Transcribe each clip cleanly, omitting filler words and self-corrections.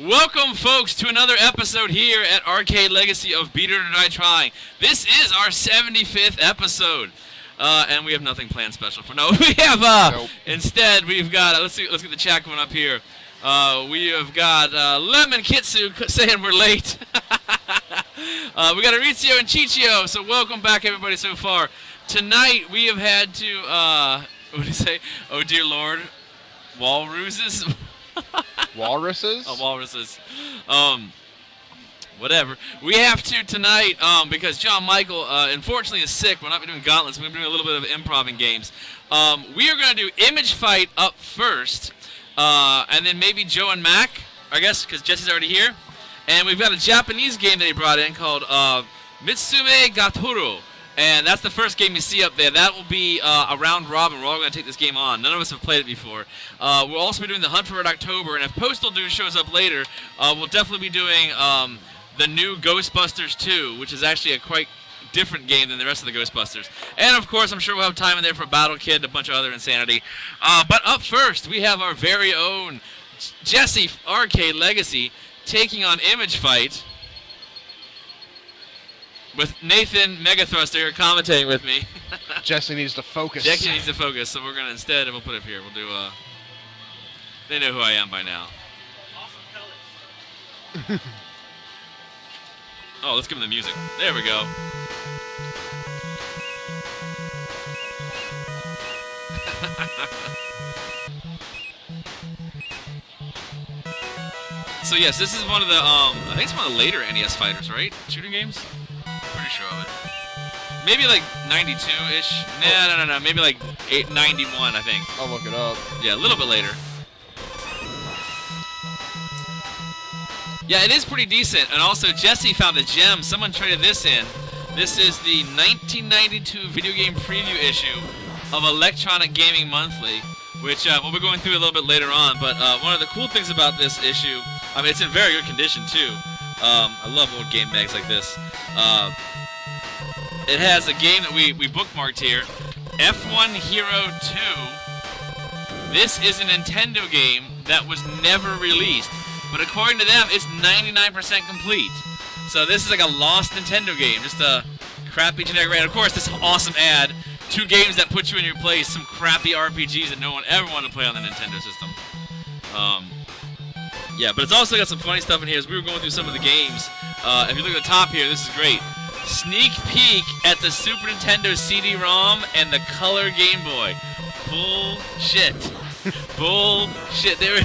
Welcome, folks, to another episode here at Arcade Legacy of Beat It or Die Trying. This is our 75th episode, and we have nothing planned special for. No, we have. Nope. Instead, we've got. Let's get the chat coming up here. We have got Lemon Kitsu saying we're late. We got Aritzio and Chichio. So welcome back, everybody, so far. Tonight we have had to. What do you say? Oh dear Lord, walruses. Walruses? Oh, walruses. Whatever. We have to tonight, because John Michael, unfortunately, is sick. We're not doing gauntlets. We're doing a little bit of improv games. We are going to do Image Fight up first, and then maybe Joe and Mac, I guess, because Jesse's already here. And we've got a Japanese game that he brought in called Mitsume Gatoru. And that's the first game you see up there. That will be a round robin. We're all going to take this game on. None of us have played it before. We'll also be doing the Hunt for Red October. And if Postal Dude shows up later, we'll definitely be doing the new Ghostbusters 2, which is actually a quite different game than the rest of the Ghostbusters. And, of course, I'm sure we'll have time in there for Battle Kid and a bunch of other insanity. But up first, we have our very own Jesse Arcade Legacy taking on Image Fight, with Nathan Megathruster here commentating with me. Jesse needs to focus. Jesse needs to focus, so we're gonna we'll put it up here. We'll do they know who I am by now. Awesome colors. Oh, let's give them the music. There we go. So yes, this is one of the I think it's one of the later NES fighters, right? Shooting games? Pretty sure of it. Maybe like 92-ish. No. Maybe like 91, I think. I'll look it up. Yeah, a little bit later. Yeah, it is pretty decent. And also, Jesse found a gem. Someone traded this in. This is the 1992 video game preview issue of Electronic Gaming Monthly, which we'll be going through a little bit later on. But one of the cool things about this issue, I mean, it's in very good condition, too. I love old game bags like this. It has a game that we bookmarked here, F1 Hero 2. This is a Nintendo game that was never released, but according to them, it's 99% complete. So this is like a lost Nintendo game, just a crappy generic rate. Of course, this awesome ad, 2 games that put you in your place, some crappy RPGs that no one ever wanted to play on the Nintendo system. Yeah, but it's also got some funny stuff in here. As we were going through some of the games, if you look at the top here, this is great. Sneak peek at the Super Nintendo CD-ROM and the Color Game Boy. Bullshit. Bullshit. They were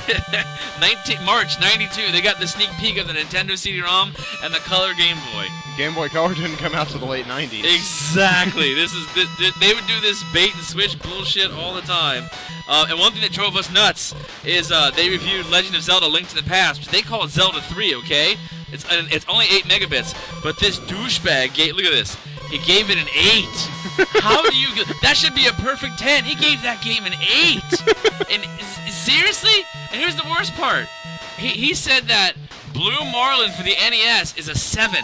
March 92. They got the sneak peek of the Nintendo CD-ROM and the Color Game Boy. Game Boy Color didn't come out to the late 90s. Exactly. They would do this bait and switch bullshit all the time. And one thing that drove us nuts is they reviewed Legend of Zelda: Link to the Past, which they call it Zelda 3, okay? It's only 8 megabits, but this douchebag gave, look at this, he gave it an 8. How do you, that should be a perfect 10. He gave that game an 8. And seriously? And here's the worst part. He said that Blue Marlin for the NES is a 7.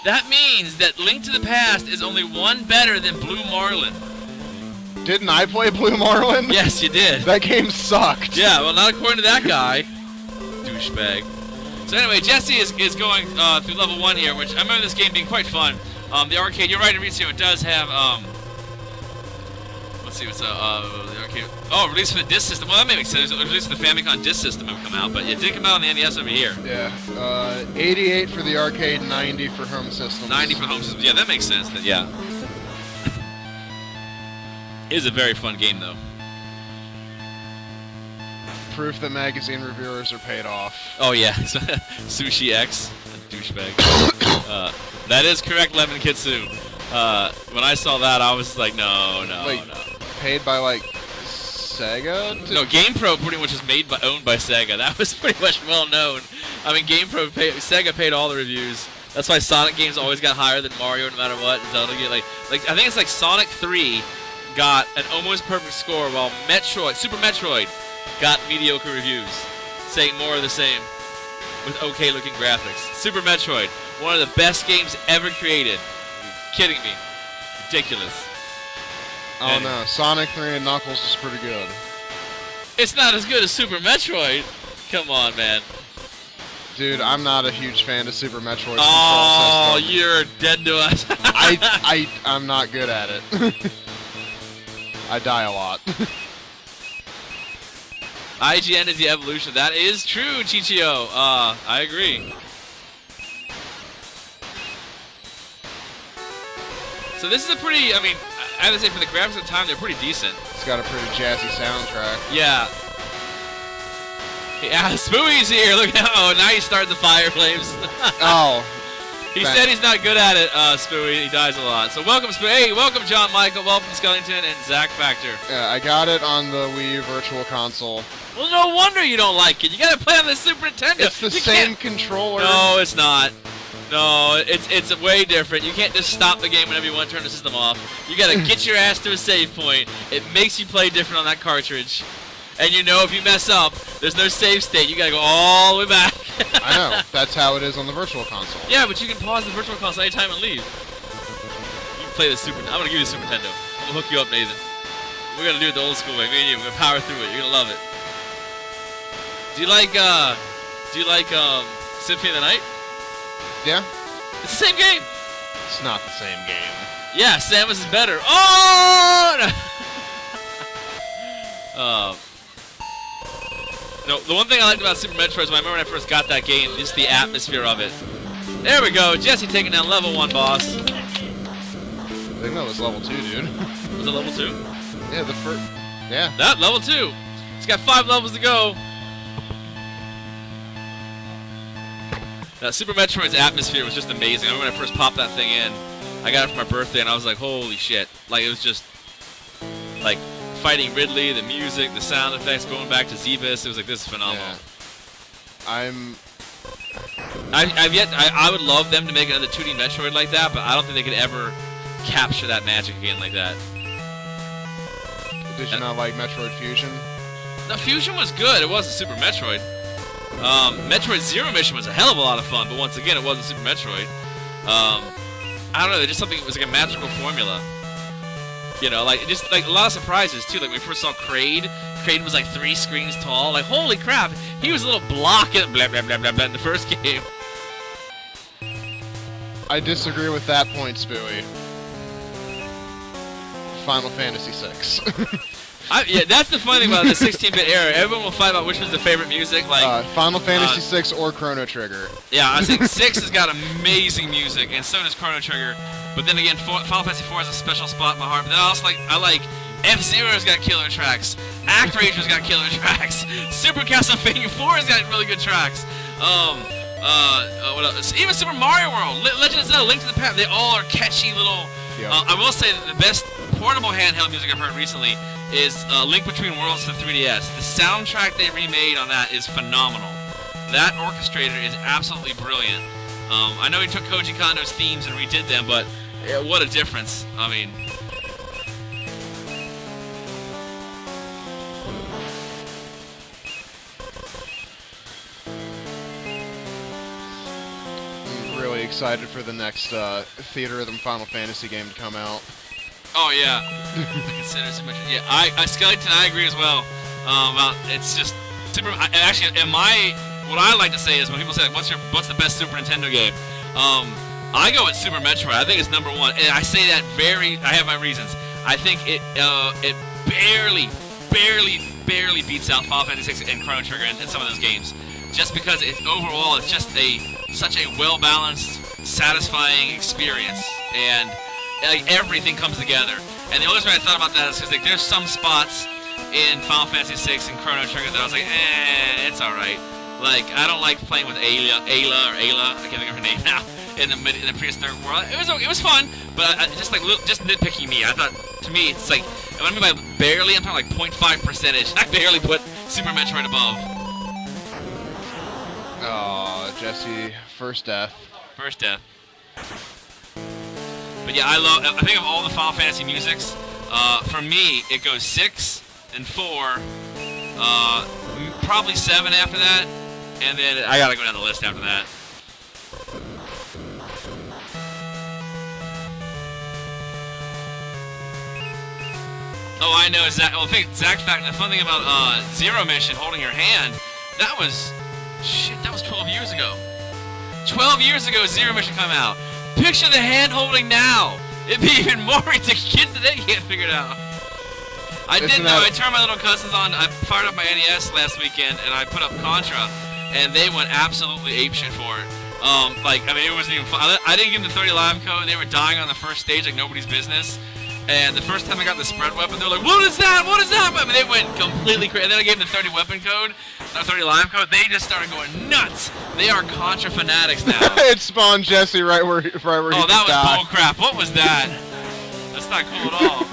That means that Link to the Past is only 1 better than Blue Marlin. Didn't I play Blue Marlin? Yes, you did. That game sucked. Yeah, well, not according to that guy. Douchebag. So anyway, Jesse is going through level 1 here, which I remember this game being quite fun. The arcade, you're right, Aritzio, it does have, let's see what's the arcade. Oh, released for the disc system. Well, that makes sense. It was released for the Famicom disc system it would come out, but it did come out on the NES over here. Yeah, 88 for the arcade, 90 for home systems. 90 for home systems. Yeah, that makes sense. Yeah. It is a very fun game, though. Proof that magazine reviewers are paid off. Oh, yeah. Sushi X. Douchebag. That is correct, Lemon Kitsu. When I saw that, I was like, no. Paid by, like, Sega? No, GamePro pretty much is owned by Sega. That was pretty much well known. I mean, Sega paid all the reviews. That's why Sonic games always got higher than Mario no matter what. Zelda get like I think it's like Sonic 3 got an almost perfect score, while Super Metroid, got mediocre reviews, saying more of the same, with okay-looking graphics. Super Metroid, one of the best games ever created. You're kidding me? Ridiculous. Oh no, Sonic 3 and Knuckles is pretty good. It's not as good as Super Metroid. Come on, man. Dude, I'm not a huge fan of Super Metroid's Oh, control system. you're dead to us. I'm not good at it. I die a lot. IGN is the evolution. That is true, Chichio. I agree. So this is a pretty, I mean, I have to say for the graphics at the time, they're pretty decent. It's got a pretty jazzy soundtrack. Yeah. Yeah, Spooey's here. Look how, oh, now he started the fire flames. Oh. He said he's not good at it, Spooey. He dies a lot. So welcome, Spooey. Hey, welcome, John Michael. Welcome, Skellington and Zach Factor. Yeah, I got it on the Wii Virtual Console. Well, no wonder you don't like it. You gotta play on the Super Nintendo. It's the same controller. No, it's not. No, it's way different. You can't just stop the game whenever you want to turn the system off. You gotta get your ass to a save point. It makes you play different on that cartridge. And you know if you mess up, there's no save state. You gotta go all the way back. I know. That's how it is on the Virtual Console. Yeah, but you can pause the Virtual Console anytime and leave. You can play the Super. I'm gonna give you the Super Nintendo. I'm gonna hook you up, Nathan. We're gonna do it the old school way. Me and you. We're gonna power through it. You're gonna love it. Do you like Symphony of the Night? Yeah? It's the same game. It's not the same game. Yeah, Samus is better. Oh! No, the one thing I liked about Super Metroid is when I remember when I first got that game, just the atmosphere of it. There we go, Jesse taking down level 1, boss. I think that was level 2, dude. Was it level 2? Yeah, the first. Yeah. That level 2. It's got 5 levels to go. Now, Super Metroid's atmosphere was just amazing. I remember when I first popped that thing in, I got it for my birthday, and I was like, holy shit. Like, it was just, like, fighting Ridley, the music, the sound effects, going back to Zebus. It was like, this is phenomenal. Yeah. I would love them to make another 2D Metroid like that, but I don't think they could ever capture that magic again like that. Did you not like Metroid Fusion? No, Fusion was good. It wasn't Super Metroid. Metroid Zero Mission was a hell of a lot of fun, but once again, it wasn't Super Metroid. I don't know, there's just something, it was like a magical formula. You know, like, just like a lot of surprises too. Like when we first saw Kraid, Kraid was like 3 screens tall. Like, holy crap, he was a little block in blah blah blah blah blah in the first game. I disagree with that point, Spooey. Final Fantasy VI. Yeah, that's the funny thing about the 16-bit era. Everyone will fight about which was the favorite music. Like Final Fantasy VI or Chrono Trigger. Yeah, I think 6 has got amazing music, and so does Chrono Trigger. But then again, Final Fantasy 4 has a special spot in my heart. But then I like F-Zero's got killer tracks. ActRaiser's got killer tracks. Super Castlevania 4 has got really good tracks. What else? Even Super Mario World, Legend of Zelda, Link to the Past, they all are catchy little. Yep. I will say that the best portable handheld music I've heard recently is Link Between Worlds to 3DS. The soundtrack they remade on that is phenomenal. That orchestrator is absolutely brilliant. I know he took Koji Kondo's themes and redid them, but what a difference. I mean... I'm really excited for the next Theater Rhythm Final Fantasy game to come out. Oh yeah, I consider so much. Yeah, Skellington, I agree as well. It's just super. Actually, what I like to say is when people say, "What's the best Super Nintendo game?" I go with Super Metroid. I think it's number 1, and I say that I have my reasons. I think it barely beats out Final Fantasy VI and Chrono Trigger in some of those games, just because overall it's just such a well-balanced, satisfying experience, and like everything comes together. And the only reason I thought about that is because like there's some spots in Final Fantasy VI and Chrono Trigger that I was like, it's alright. Like, I don't like playing with Ayla, I can't think of her name now, in the prehistoric world. It was fun, but just nitpicking me. I thought, to me, it's like, what I mean by barely, I'm talking like 0.5 percentage. I barely put Super Metroid above. Oh, Jesse, first death. First death. But yeah, I think of all the Final Fantasy musics, for me, it goes 6 and 4, probably 7 after that, and then I gotta go down the list after that. Oh, I know, Zach. Well, Zach, fact, the fun thing about Zero Mission, holding your hand, that was Shit, that was 12 years ago. 12 years ago, Zero Mission came out. Picture the hand holding now. It'd be even more ridiculous. Kids today can't figure it out. I did though. I turned my little cousins on. I fired up my NES last weekend and I put up Contra, and they went absolutely apeshit for it. Like, I mean, it wasn't even fun. I didn't give them the 30 live code. They were dying on the first stage like nobody's business. And the first time I got the spread weapon, they were like, "What is that? What is that?" I mean, they went completely crazy. And then I gave them the 30 weapon code, 30 live code. They just started going nuts. They are Contra fanatics now. It spawned Jesse right where he Oh, that was bull crap. What was that? That's not cool at all.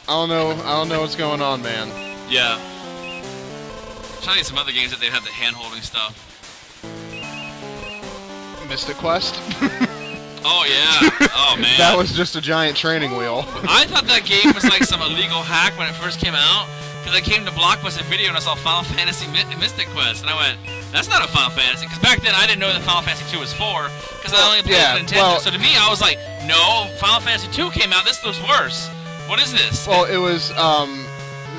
I don't know what's going on, man. Yeah. I'm trying to get some other games that they have the hand-holding stuff. Mystic Quest? Oh, yeah. Oh, man. That was just a giant training wheel. I thought that game was like some illegal hack when it first came out, because I came to Blockbuster Video and I saw Final Fantasy Mystic Quest, and I went, that's not a Final Fantasy, because back then I didn't know that Final Fantasy 2 was 4, because I only played Nintendo. So to me, I was like, no, Final Fantasy 2 came out, this looks worse. What is this? Well, it was,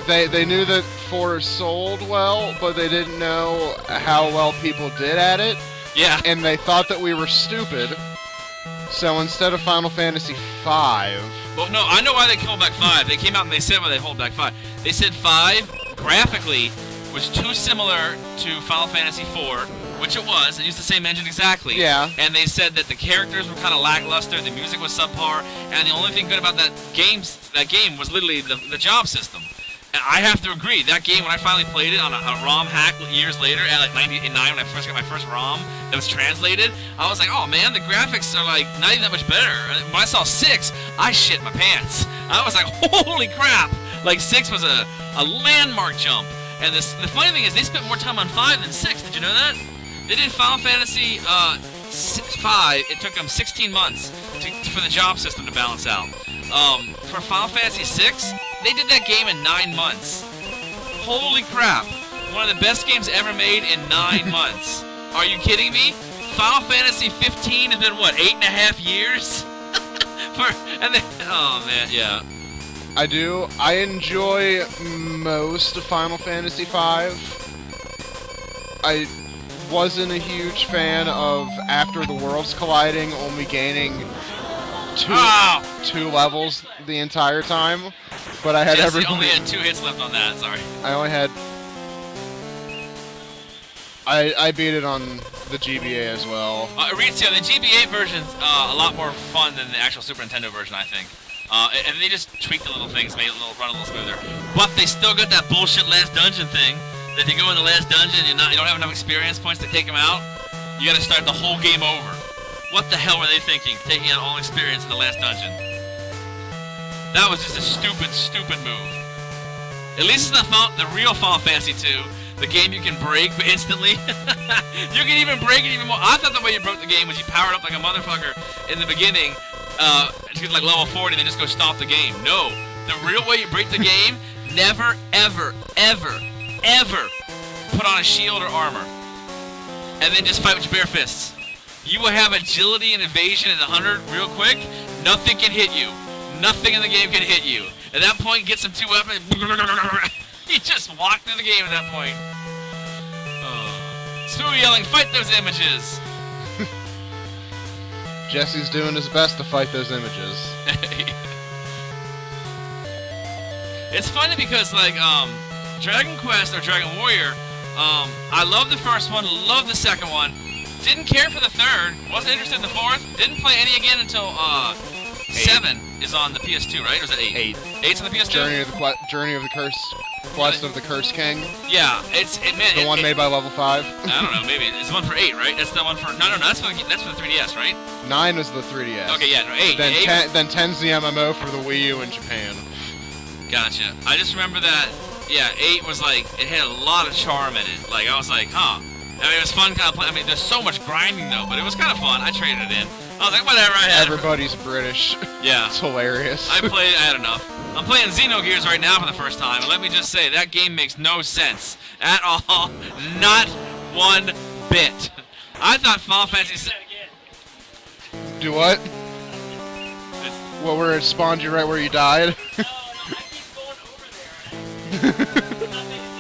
they knew that 4 sold well, but they didn't know how well people did at it. Yeah. And they thought that we were stupid. So instead of Final Fantasy 5... Well, no, I know why they held back 5. They came out and they said why they hold back 5. They said 5, graphically, was too similar to Final Fantasy 4, which it was. It used the same engine exactly. Yeah. And they said that the characters were kind of lackluster, the music was subpar, and the only thing good about that game was literally the job system. And I have to agree, that game, when I finally played it on a ROM hack years later, at like 99 when I first got my first ROM that was translated, I was like, oh man, the graphics are like not even that much better. And when I saw 6, I shit my pants. I was like, holy crap! Like 6 was a landmark jump. And the funny thing is, they spent more time on 5 than 6. Did you know that? They did Final Fantasy 5. It took them 16 months for the job system to balance out. For Final Fantasy 6, they did that game in 9 months. Holy crap. One of the best games ever made in 9 months. Are you kidding me? Final Fantasy 15 has been, what, 8.5 years? Oh, man, yeah. I do. I enjoy most of Final Fantasy 5. I wasn't a huge fan of After the Worlds Colliding, only gaining two levels the entire time. But I had Jesse only had 2 hits left on that, sorry. I only had... I beat it on the GBA as well. Aritzio, the GBA version's a lot more fun than the actual Super Nintendo version, I think. And they just tweaked the little things, made it run a little smoother. But they still got that bullshit last dungeon thing. That if you go in the last dungeon and you don't have enough experience points to take them out, you gotta start the whole game over. What the hell were they thinking, taking out all experience in the last dungeon? That was just a stupid, stupid move. At least it's not the real Final Fantasy 2, the game you can break instantly. You can even break it even more. I thought the way you broke the game was you powered up like a motherfucker in the beginning, to get like level 40 and then just go stop the game. No, the real way you break the game, never, ever, ever, ever put on a shield or armor. And then just fight with your bare fists. You will have agility and evasion at 100 real quick. Nothing can hit you. Nothing in the game can hit you. At that point, get some 2 weapons. You just walk through the game at that point. Spoo yelling, fight those images. Jesse's doing his best to fight those images. It's funny because, like, Dragon Quest or Dragon Warrior, I love the first one, love the second one, didn't care for the third, wasn't interested in the fourth, didn't play any again until 7 is on the PS2, right? Or is it 8? 8. 8's on the PS2? Journey of the Curse, Quest of the Curse King. Yeah, the one made by Level 5. I don't know, maybe it's the one for 8, right? That's the one for no, that's for the 3DS, right? 9 was the 3DS. Okay, yeah, no, 8. Then 10's the MMO for the Wii U in Japan. Gotcha. I just remember that. Yeah, 8 was like it had a lot of charm in it. Like I was like, huh. I mean, it was fun kind of play. I mean, there's so much grinding though, but it was kind of fun. I traded it in. I was like, whatever. Everybody's British. Yeah. It's hilarious. I had enough. I'm playing Xenogears right now for the first time, and let me just say, that game makes no sense at all. Not one bit. I thought Final Fantasy... Do what? Well, where it spawned you right where you died? No, I keep going over there. I'm not paying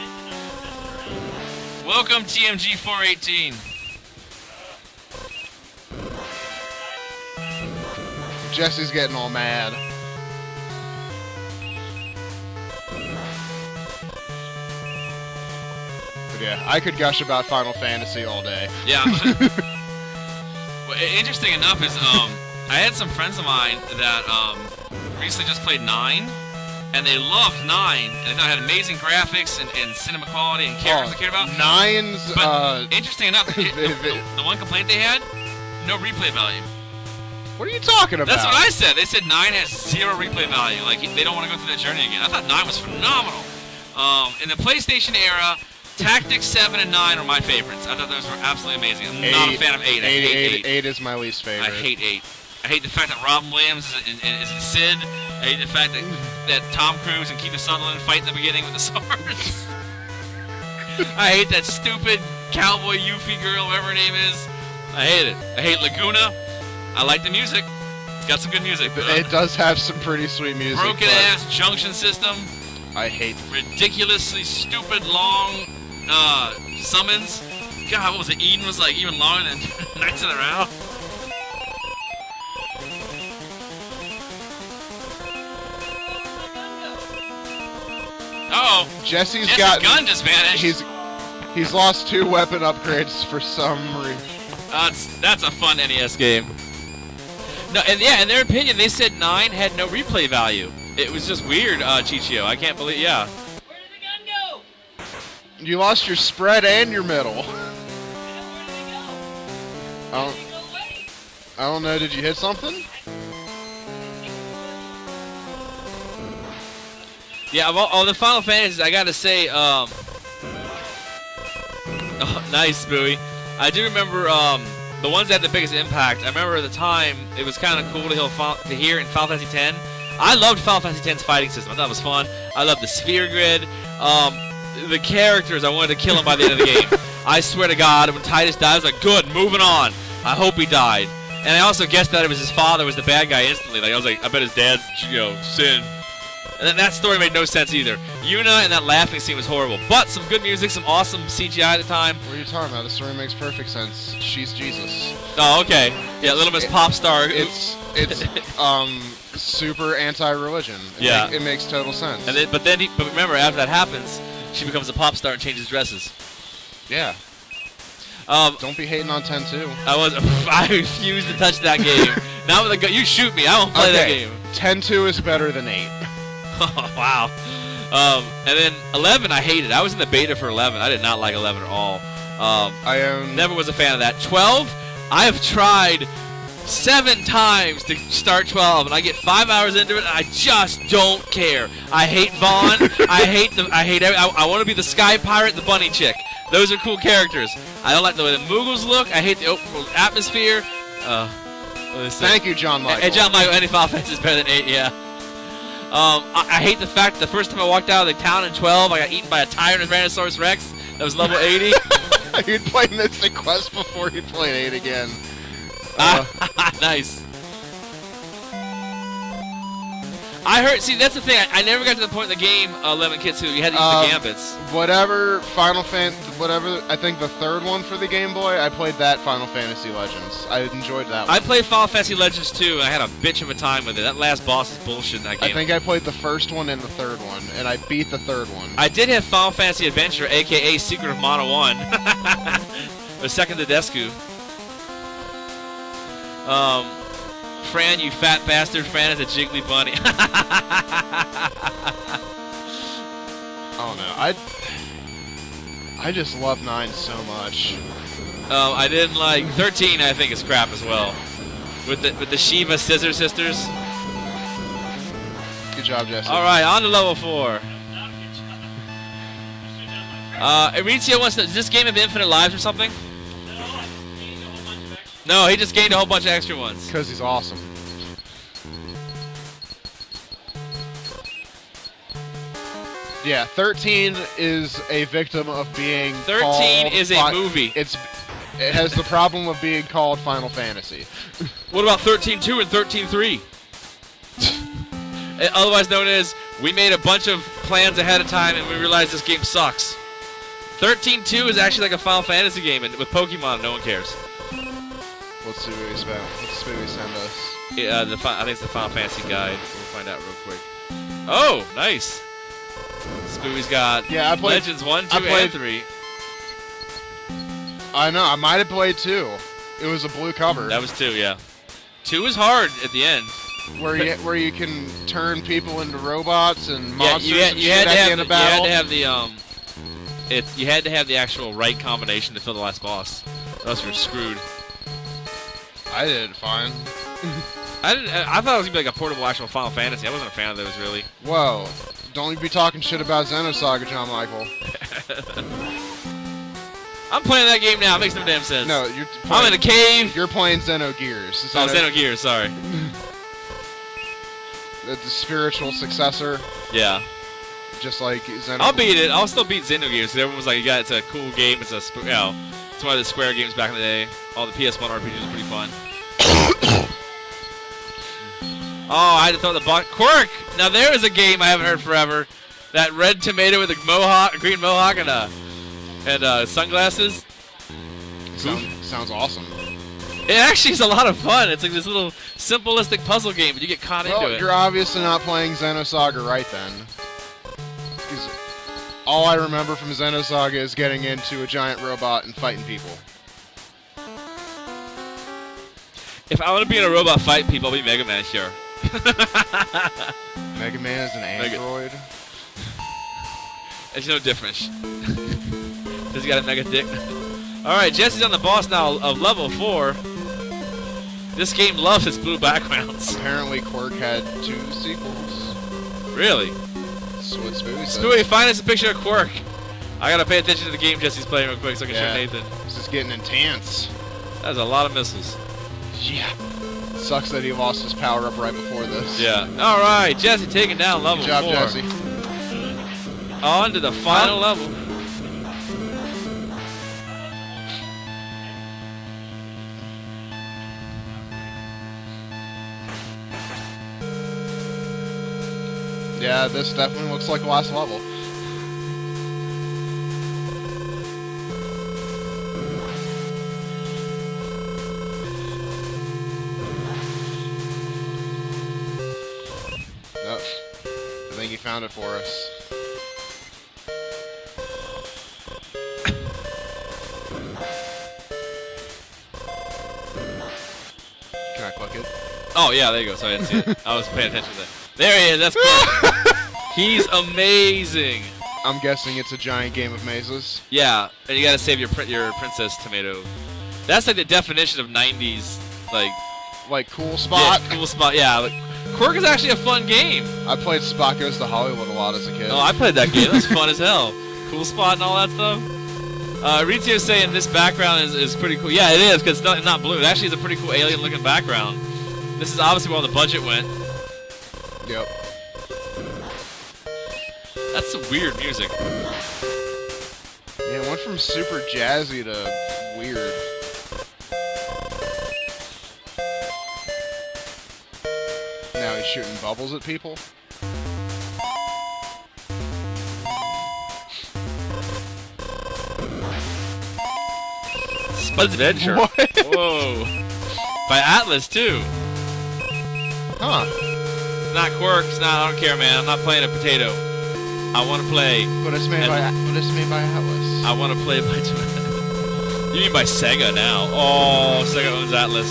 attention. Welcome TMG 418. Jesse's getting all mad. But yeah, I could gush about Final Fantasy all day. Yeah. Well, interesting enough is I had some friends of mine that recently just played 9, and they loved 9, and they thought it had amazing graphics and cinema quality and characters they cared about. Nine's, But interesting enough, the one complaint they had, no replay value. what are you talking about? That's what I said. They said 9 has 0 replay value. Like, they don't want to go through that journey again. I thought 9 was phenomenal. In the PlayStation era, Tactics 7 and 9 are my favorites. I thought those were absolutely amazing. I'm not a fan of 8. I hate 8. 8 is my least favorite. I hate 8. I hate the fact that Robin Williams is Sid. I hate the fact that Tom Cruise and Kiefer Sutherland fight in the beginning with the swords. I hate that stupid cowboy Yuffie girl, whatever her name is. I hate it. I hate Laguna. I like the music. It's got some good music. But, It does have some pretty sweet music. broken but ass junction system. I hate. Ridiculously stupid long summons. God, what was it? Eden was like even longer than Knights of the Round. Uh-oh. Jesse's Jesse's got. gun just vanished. He's lost 2 weapon upgrades for some reason. That's a fun NES game. No, and yeah, in their opinion, they said 9 had no replay value. It was just weird, Chichio. I can't believe, yeah. Where did the gun go? You lost your spread and your middle. Where did it go? I Where did it go away? don't know. Did you hit something? Yeah, of all the Final Fantasies, I gotta say, oh, nice, Booey. I do remember the ones that had the biggest impact. I remember at the time, it was kind of cool to hear in Final Fantasy X. I loved Final Fantasy X's fighting system. I thought it was fun. I loved the sphere grid. The characters, I wanted to kill them by the end of the game. I swear to God, when Titus died, I was like, good, moving on. I hope he died. And I also guessed that it was his father was the bad guy instantly. Like I was like, I bet his dad's, Sin. And then that story made no sense either. Yuna and that laughing scene was horrible. But some good music, some awesome CGI at the time. What are you talking about? The story makes perfect sense. She's Jesus. Oh, okay. Yeah, Little Miss Pop Star. It's super anti-religion. It makes total sense. And then, but remember, after that happens, she becomes a pop star and changes dresses. Yeah. Don't be hating on 10-2. I refuse to touch that game. Not with a gun. You shoot me. I won't play that game. 10-2 is better than 8. Oh, wow. And then 11, I hated. I was in the beta for 11. I did not like 11 at all. Never was a fan of that. 12, I have tried 7 times to start 12, and I get 5 hours into it, and I just don't care. I hate Vaughn. I want to be the Sky Pirate, the Bunny Chick. Those are cool characters. I don't like the way the Moogles look. I hate the open world atmosphere. Thank you, John Michael. Hey, John Michael, any Final Fantasy is better than 8, yeah. I hate the fact that the first time I walked out of the town in 12, I got eaten by a Tyrannosaurus Rex that was level 80. You'd played Mystic Quest before you played 8 again. Nice. I heard. See, that's the thing. I never got to the point in the game, 11 Kids who you had to use the gambits. Whatever I think the 3rd one for the Game Boy, I played that Final Fantasy Legends. I enjoyed that one. I played Final Fantasy Legends 2, and I had a bitch of a time with it. That last boss is bullshit in that game. I think I played the 1st one and the 3rd one, and I beat the 3rd one. I did have Final Fantasy Adventure, a.k.a. Secret of Mana 1. The second to Desku. Fran, you fat bastard. Fran is a jiggly bunny. Oh no, I just love 9 so much. I didn't like 13. I think is crap as well. With the Shiva Scissor Sisters. Good job, Jesse. All right, on to level 4. Aritzia wants to. Does this game have infinite lives or something? No, he just gained a whole bunch of extra ones. Because he's awesome. Yeah, 13 is a victim of being 13 is a movie. It has the problem of being called Final Fantasy. What about 13-2 and 13-3? Otherwise known as, we made a bunch of plans ahead of time and we realized this game sucks. 13-2 is actually like a Final Fantasy game, and with Pokemon, no one cares. Let's see what we spent. Let's see what we send us. I think it's the Final Fantasy guide. We'll find out real quick. Oh, nice. Spooey's got Yeah, I played. Legends 1, 2, I played- and 3. I know. I might have played 2. It was a blue cover That was 2, yeah. 2 is hard at the end. where you can turn people into robots and monsters Yeah, and shit at the end of battle. You had to have the actual right combination to kill the last boss. Or else you're screwed. I did fine. I thought it was gonna be like a portable actual Final Fantasy. I wasn't a fan of those really. Whoa! Don't you be talking shit about Xenosaga, John Michael. I'm playing that game now. It makes no damn sense. No, you're. I'm in a cave. You're playing Xenogears. Oh, Xenogears. Sorry. The spiritual successor, Yeah. just like Xenogears. I'll beat it. I'll still beat Xenogears. Everyone was like, "Yeah, it's a cool game. It's a it's one of the Square games back in the day. All the PS1 RPGs were pretty fun." Oh, I had to throw the box. Quirk. Now there is a game I haven't heard forever. That red tomato with a mohawk, a green mohawk, and sunglasses. Sounds awesome. It actually is a lot of fun. It's like this little simplistic puzzle game, but you get caught Well, into it. you're obviously not playing Xenosaga right then. 'Cause all I remember from Xenosaga is getting into a giant robot and fighting people. If I want to be in a robot fight people, I'll be Mega Man, sure. Mega Man is an android. There's no difference. Does he got a mega dick? Alright, Jesse's on the boss now of level 4. This game loves its blue backgrounds. Apparently, Quirk had 2 sequels. Really? That's what Spooey said. Spooey, find us a picture of Quirk. I gotta pay attention to the game Jesse's playing real quick so I can show Nathan. This is getting intense. That's a lot of missiles. Yeah. Sucks that he lost his power up right before this. Yeah. Alright, Jesse taking down level Good job, 4. Jesse. On to the final level. Yeah, this definitely looks like the last level. Nope. I think he found it for us. Can I click it? Oh, yeah, there you go. So I didn't see it. I was paying attention to that. There he is. That's cool. He's amazing. I'm guessing it's a giant game of mazes. Yeah, and you gotta save your princess tomato. That's like the definition of 90s, like Cool spot. Yeah, cool spot. Yeah, like, Quirk is actually a fun game. I played Spot Goes to Hollywood a lot as a kid. Oh, I played that game. That was fun as hell. Cool spot and all that stuff. Rizio's saying this background is pretty cool. Yeah, it is, because it's not blue. It actually is a pretty cool alien-looking background. This is obviously where all the budget went. Yep. That's some weird music. Yeah, it went from super jazzy to weird. Now he's shooting bubbles at people. Spud's Adventure. What? Whoa. By Atlas, too. Huh. It's not Quirk. It's not. I don't care, man. I'm not playing a potato. I want to play. But it's made by Atlas. I want to play by. You mean by Sega now? Oh, Sega owns Atlas.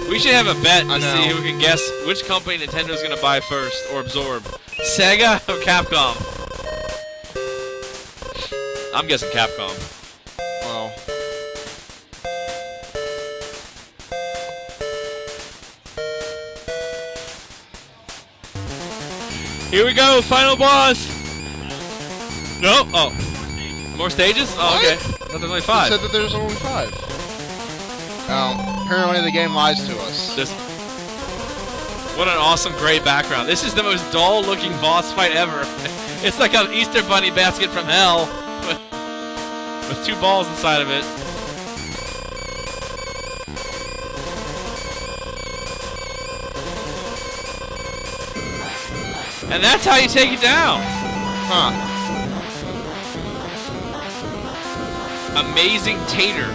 We should have a bet to see who can guess which company Nintendo's gonna buy first or absorb. Sega or Capcom? I'm guessing Capcom. Well. Here we go, final boss. No. Oh. More stages? Oh, What? okay. I thought there's only It 5. said that there's only 5. Apparently the game lies to us. Just what an awesome gray background. This is the most dull looking boss fight ever. It's like an Easter bunny basket from hell with 2 balls inside of it. And that's how you take it down. Huh. Amazing Tater.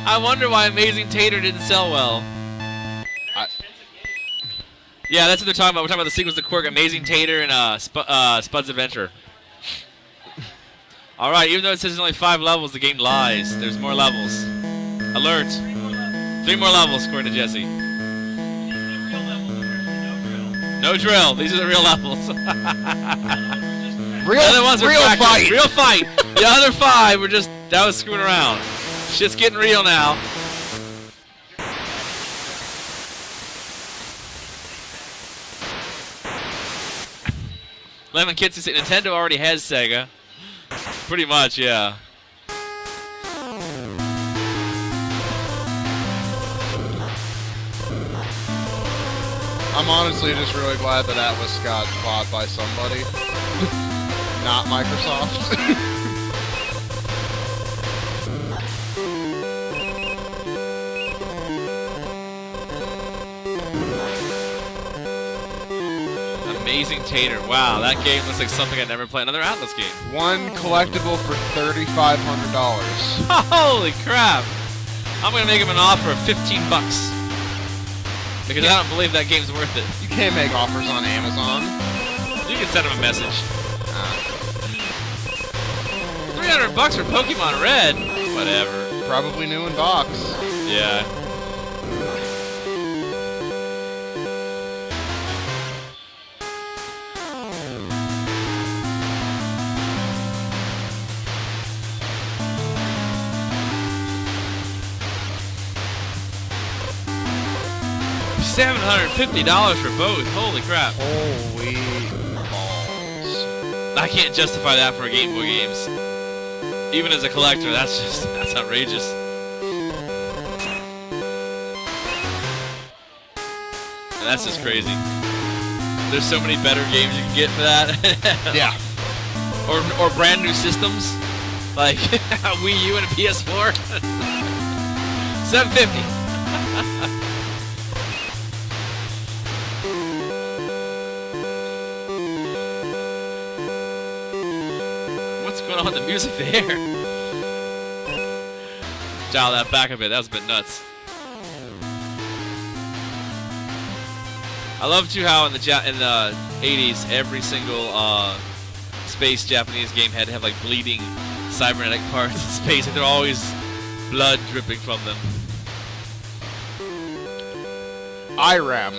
I wonder why Amazing Tater didn't sell well. Yeah, that's what they're talking about. We're talking about the sequence to Quirk, Amazing Tater, and Spud's Adventure. All right, even though it says there's only 5 levels, the game lies. There's more levels. Alert. 3 more levels, according to Jesse. No drill. These are the real levels. Real, The other ones were real practice. fight. Real fight. The other 5 were just, that was screwing around. Shit's getting real now. Lemon Kitsy said Nintendo already has Sega. Pretty much, yeah. I'm honestly just really glad that Atlas got bought by somebody. Not Microsoft. Amazing Tater. Wow, that game looks like something I'd never play. Another Atlas game. One collectible for $3,500. Holy crap! I'm gonna make him an offer of 15 bucks. Because I don't believe that game's worth it. You can't make offers on Amazon. You can send him a message. 300 bucks for Pokemon Red? Whatever. Probably new in box. Yeah. $750 for both. Holy crap. Holy balls. I can't justify that for Game Boy games. Even as a collector, that's outrageous. And that's just crazy. There's so many better games you can get for that. Yeah. Or brand new systems. Like a Wii U and a PS4. $750. What's going on with the music there? Dial that back a bit. That was a bit nuts. I love too how in the 80s every single space Japanese game had to have like bleeding cybernetic parts in space. Like they're always blood dripping from them. IRAM.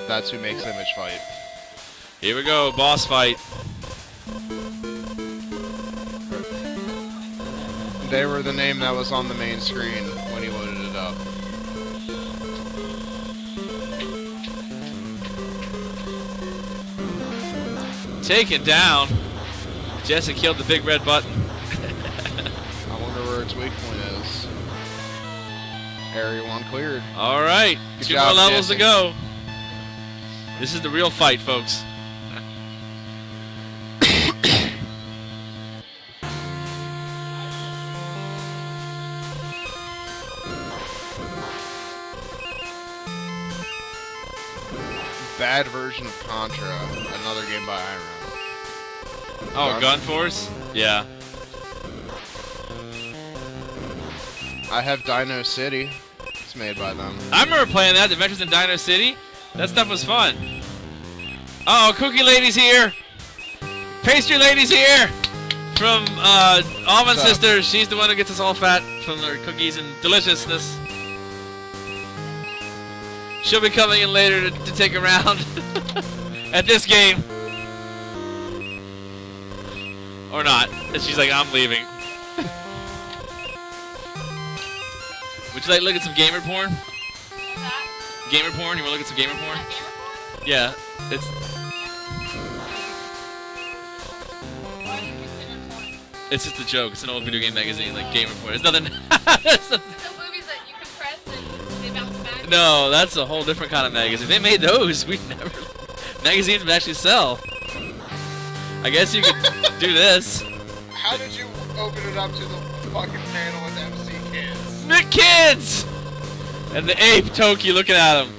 That's who makes Image Fight. Here we go, boss fight. They were the name that was on the main screen when he loaded it up. Taken down. Jesse killed the big red button. I wonder where its weak point is. Area 1 cleared. All right, Good 2 job, more levels Jesse. to go. This is the real fight, folks. Bad version of Contra, another game by IRAM. Oh, Gun Force? Yeah. I have Dino City. It's made by them. I remember playing that, Adventures in Dino City. That stuff was fun. Oh, Cookie Lady's here. Pastry Lady's here. From Almond What's up? Sisters. She's the one who gets us all fat from her cookies and deliciousness. She'll be coming in later to take a round at this game. Or not. And she's like, I'm leaving. Would you like to look at some gamer porn? Gamer porn? You want to look at some gamer porn? Yeah. It's just a joke. It's an old video game magazine, like gamer porn. It's nothing. It's The movies that you compress and they bounce back. No, that's a whole different kind of magazine. They made those. We never. Magazines would actually sell. I guess you could do this. How did you open it up to the fucking panel with MC Kids? The kids! And the ape Toki looking at him.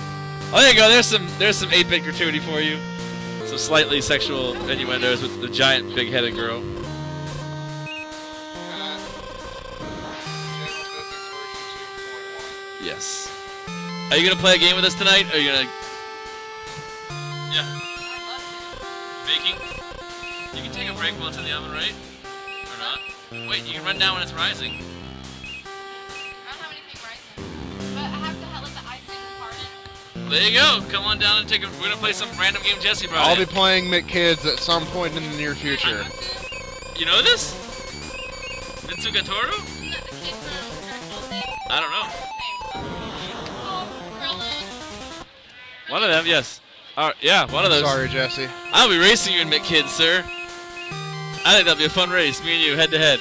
Oh, there you go. There's some 8-bit gratuity for you. Some slightly sexual innuendos with the giant big-headed girl. Yes. Are you gonna play a game with us tonight? Or are you gonna? Yeah. Baking. You can take a break while it's in the oven, right? Or not? Wait, you can run down when it's rising. I don't have anything rising. But I have to let the icing harden. There you go. Come on down and take a. We're gonna play some random game Jesse brought I'll in. be playing McKids at some point in the near future. You know this? Mitsugatoru? Isn't that the kid from Dragon Ball Z? I don't know. Oh, Krillin. One of them, yes. Yeah, one of those. Sorry, Jesse. I'll be racing you in McKids, sir. I think that'll be a fun race, me and you, head to head.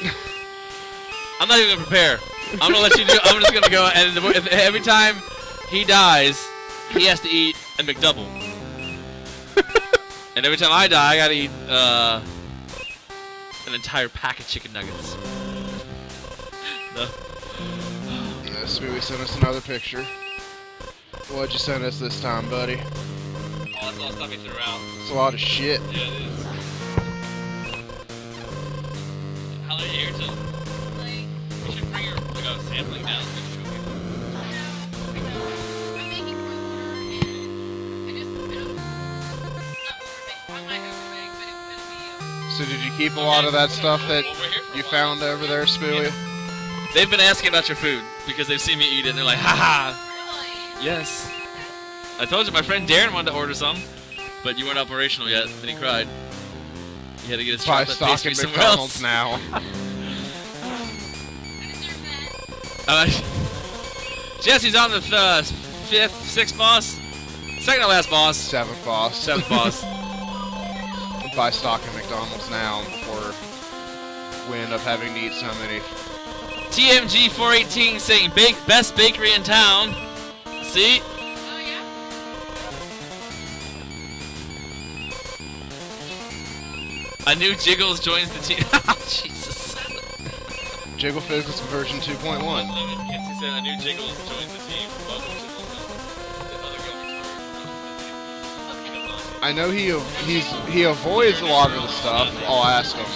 I'm not even gonna prepare. I'm gonna let you do. I'm just gonna go, and if every time he dies, he has to eat a McDouble. And every time I die, I gotta eat an entire pack of chicken nuggets. No. Smoothie sent us another picture. What'd you send us this time, buddy? Oh, that's all stuff he threw out. It's a lot of shit. Yeah, it is. How late are you here till? Like, You should bring your sampling down. I'm making room and I don't, not overbake. I might overbake, but it'll be, So did you keep a lot of that stuff that you found over there, Spooey? They've been asking about your food because they've seen me eat it and they're like, haha. really? Yes. I told you my friend Darren wanted to order some, but you weren't operational yet. Then he cried. He had to get his Buy chocolate stock pastry at somewhere McDonald's else. now. Jesse's on the 5th, 6th boss. Second to last boss. 7th boss. 7th boss. Buy stock at McDonald's now before we end up having to eat so many. TMG 418 saying best bakery in town. See? Oh, yeah? A new Jiggles joins the team. Jesus. Jiggle Physics version 2.1. Kinsey said a new Jiggles joins the team. Welcome to I know he avoids a lot of the stuff. I'll ask him.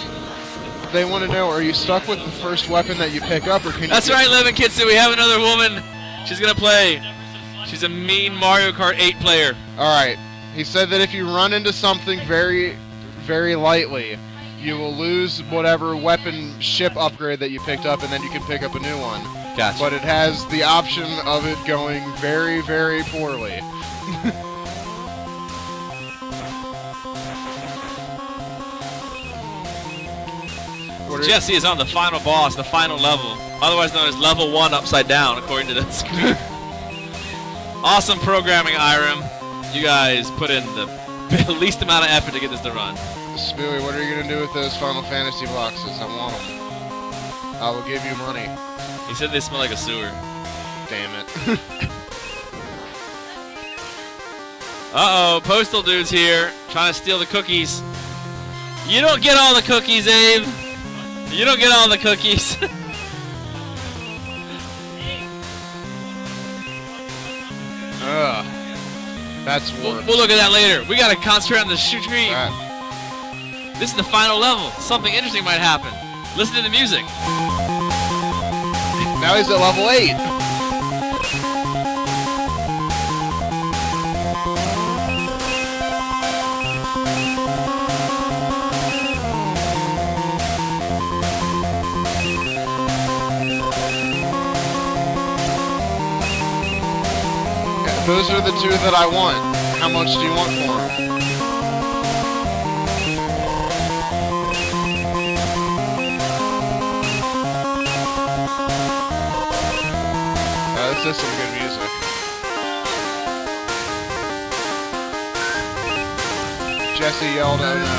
They want to know: are you stuck with the first weapon that you pick up, or can you? That's right, Levin Kitsu. We have another woman. She's gonna play. She's a mean Mario Kart 8 player. All right. He said that if you run into something very, very lightly, you will lose whatever weapon ship upgrade that you picked up, and then you can pick up a new one. Gotcha. But it has the option of it going very, very poorly. Jesse is on the final boss, the final level, otherwise known as level 1 upside down, according to the screen. Awesome programming, Irem. You guys put in the least amount of effort to get this to run. Spooey, what are you going to do with those Final Fantasy boxes? I want them. I will give you money. He said they smell like a sewer. Damn it. Uh-oh, Postal Dude's here, trying to steal the cookies. You don't get all the cookies, Abe. You don't get all the cookies. Ugh. That's worse. We'll look at that later. We gotta concentrate on the stream. Right. This is the final level. Something interesting might happen. Listen to the music. Now he's at level 8. Those are the two that I want. How much do you want for them? This is some good music. Jesse yelled, "Oh no."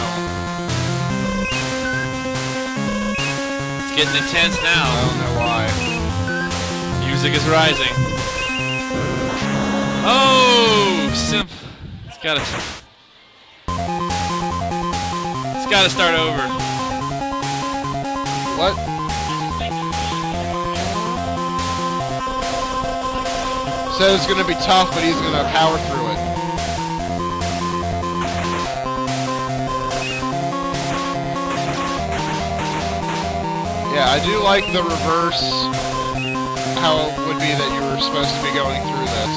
It's getting intense now. I don't know why. Music is rising. Oh, simp. It's gotta start over. What? Said it's gonna be tough, but he's gonna power through it. I do like the reverse, how it would be that you were supposed to be going through this.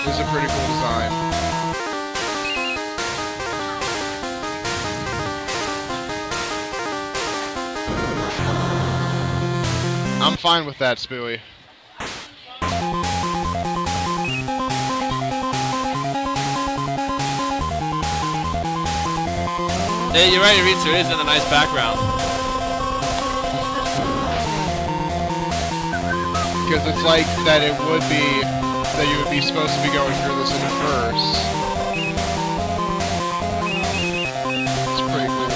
It's a pretty cool design. I'm fine with that, Spooey. Hey, you're right, Ritsu. It is in a nice background. Because it's like that it would be, that you would be supposed to be going through this in reverse. It's pretty cool.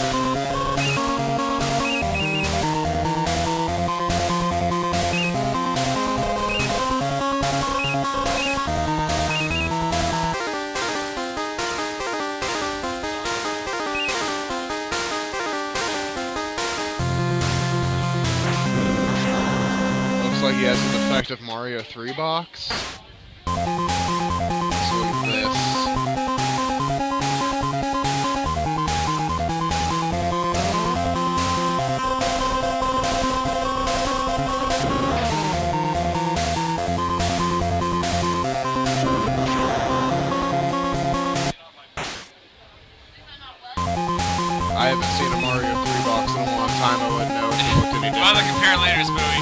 Looks like he has an effective Mario 3 box. So this. I haven't seen a Mario 3 box in a long time. I wouldn't know if it looked any We'll have to different. compare later, Spooey.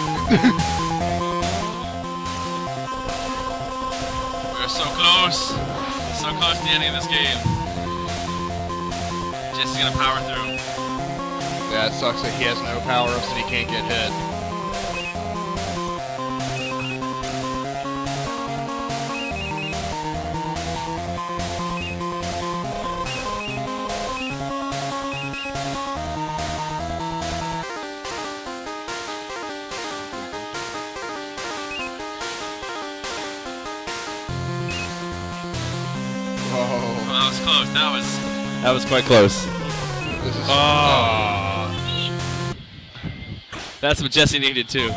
We're so close. So close to the ending of this game. Jesse's gonna power through. Yeah, it sucks that he has no power-ups and he can't get hit. Whoa. Oh, that was close. That was quite close. This is... That's what Jesse needed too.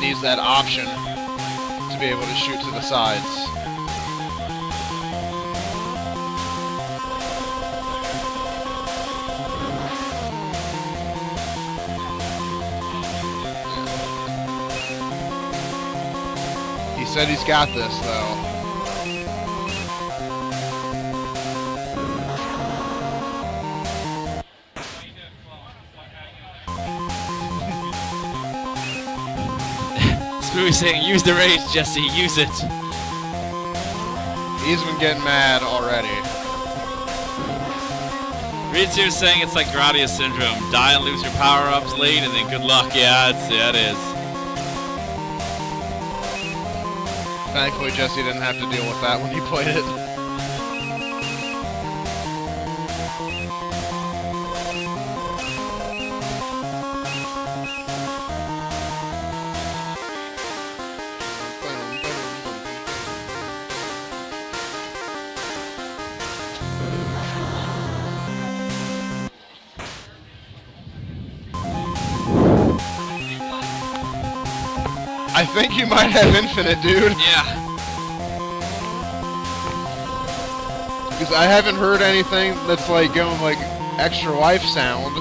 needs that option to be able to shoot to the sides. He said he's got this, though. Spooey's saying, use the rage, Jesse, use it. He's been getting mad already. Ritsu's saying it's like Gradius syndrome. Die and lose your power-ups late, and then good luck. Yeah, it is. Thankfully, Jesse didn't have to deal with that when he played it. I think you might have infinite, dude. Yeah. Because I haven't heard anything that's like going like extra life sound.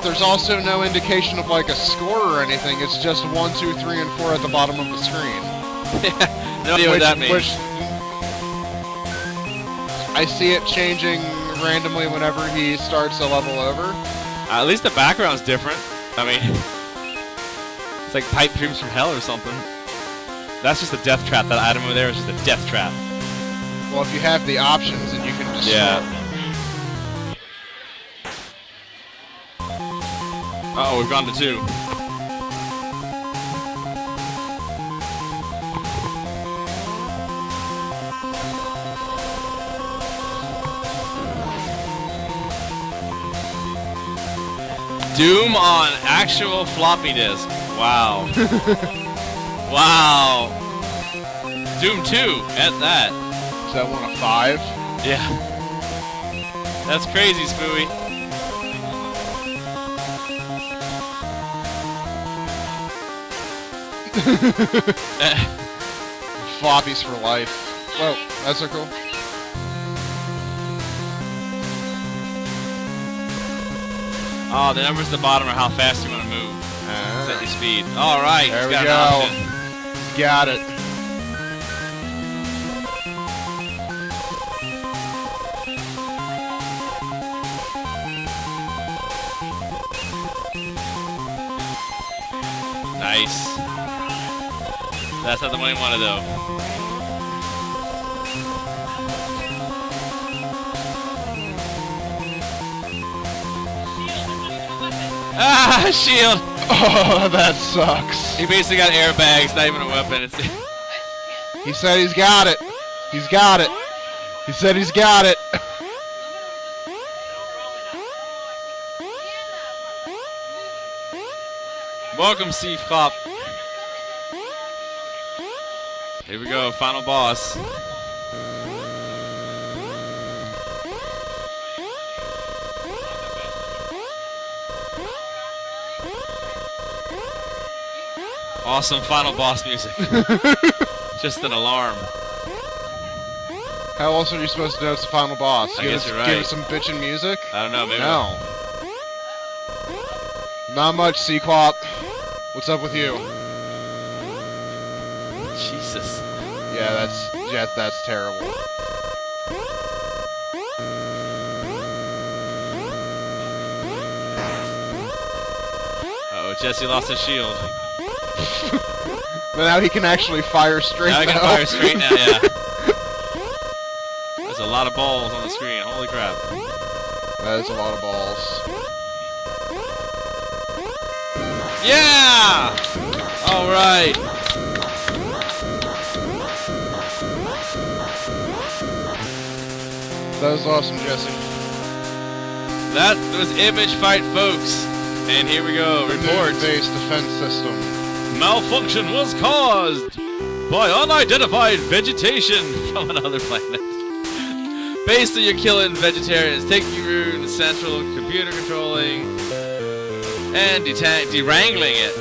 There's also no indication of like a score or anything. It's just 1, 2, 3, and 4 at the bottom of the screen. No idea what that means. Which I see it changing randomly whenever he starts a level over. At least the background's different. I mean, it's like Pipe Dreams from Hell or something. That's just a death trap. That item over there is just a death trap. Well, if you have the options, then you can just... Yeah. Uh-oh, we've gone to 2. Doom on actual floppy disk. Wow. Wow. Doom 2 at that. Is that one of 5? Yeah. That's crazy, Spooey. floppies for life. Whoa, that's so cool. Oh, the numbers at the bottom are how fast you want to move. Set your speed. All right. There he's we got go. an option. Got it. Nice. That's not the one he wanted, though. Ah, shield! Oh, that sucks. He basically got airbags, not even a weapon. It's He said he's got it. He's got it. He said he's got it. Welcome, Steve Klopp. Here we go, final boss. Awesome final boss music. Just an alarm. How else are you supposed to know it's the final boss? I Give guess us, you're Give right. us some bitchin' music? I don't know, maybe. No. Not much, C-Clop. What's up with you? Jesus. Yeah, that's terrible. Uh-oh, Jesse lost his shield. But now he can actually fire straight Now he can now. fire straight now, yeah. There's a lot of balls on the screen. Holy crap. That is a lot of balls. Yeah! All right. That was awesome, Jesse. That was Image Fight, folks. And here we go. Report. Base defense system. Malfunction was caused by unidentified vegetation from another planet. Basically, you're killing vegetarians, taking you root in central computer controlling, and derangling it.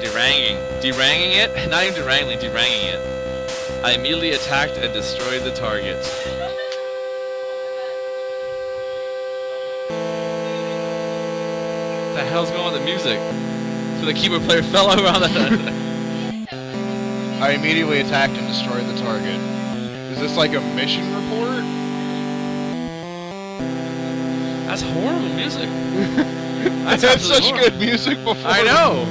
Deranging it? Not even derangling, deranging it. I immediately attacked and destroyed the target. What the hell's going on with the music? So the keyboard player fell over on the... I immediately attacked and destroyed the target. Is this like a mission report? That's horrible music. I've had absolutely such horrible. good music before. I know.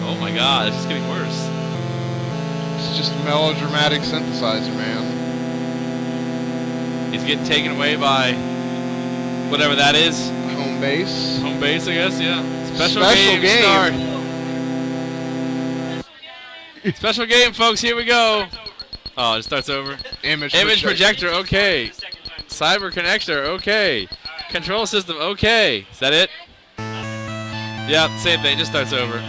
Oh my god, it's just getting worse. It's just melodramatic synthesizer, man. He's getting taken away by whatever that is. Home base. Home base, I guess, yeah. Special Special game. game. Start. Special game, folks, here we go. Oh, it starts over. Image Projector, okay. Cyber connector, okay. Control system, okay. Is that it? Yeah, same thing, just starts over.